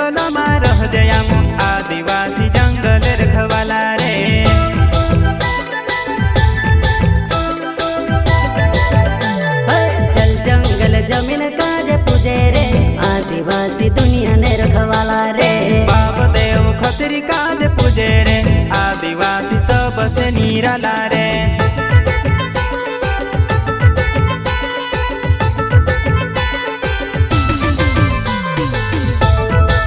जंगल में रह जयाम आदिवासी जंगल रखवाला रे। चल जंगल जमीन काज पूजे रे आदिवासी दुनिया ने रखवाला रे। बाप देव खतरी काज पूजे रे आदिवासी सबसे निराला रे।